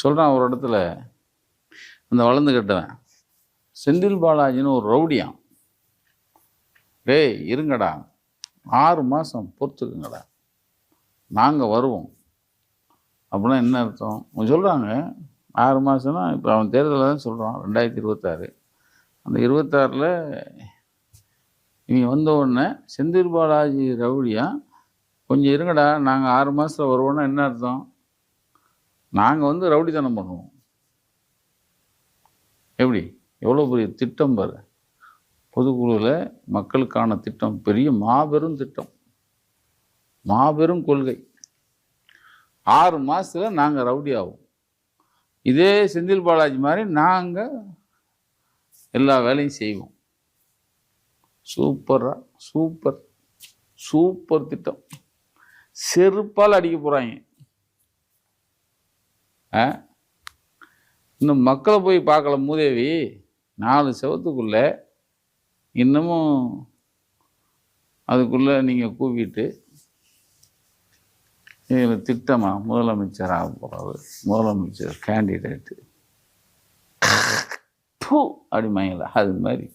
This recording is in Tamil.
சொல்கிறான் ஒரு இடத்துல, அந்த வளர்ந்து கட்டவன் செந்தில் பாலாஜின்னு ஒரு ரவுடியான். டேய் இருங்கடா, 6 மாதம் பொறுத்துக்குங்கடா, நாங்கள் வருவோம். அப்படின்னா என்ன அர்த்தம்? அவங்க சொல்கிறாங்க 6 மாதம்னா இப்போ அவன் தேர்தலில் தான் சொல்கிறான் 2026. அந்த 26ல் இவங்க வந்த உடனே செந்தில் பாலாஜி ரவுடியா கொஞ்சம் இருங்கடா, நாங்கள் 6 மாதத்தில் வருவோன்னா என்ன அர்த்தம்? நாங்கள் வந்து ரவுடித்தனம் பண்ணுவோம். எப்படி? எவ்வளோ பெரிய திட்டம் பாரு. பொதுக்குழுவில் மக்களுக்கான திட்டம், பெரிய மாபெரும் திட்டம், மாபெரும் கொள்கை. 6 மாதத்தில் நாங்கள் ரவுடி ஆகும். இதே செந்தில் பாலாஜி மாதிரி நாங்கள் எல்லா வேலையும் செய்வோம். சூப்பர் சூப்பர் திட்டம். செருப்பால் அடிக்க போகிறாங்க. இன்னும் மக்களை போய் பார்க்கல மூதேவி. 4 செவத்துக்குள்ளே இன்னமும் அதுக்குள்ளே நீங்கள் கூப்பிட்டு திட்டமா முதலமைச்சர் ஆக போகிறாரு, முதலமைச்சர் கேண்டிடேட்டு அப்படி மயங்கல. அது மாதிரி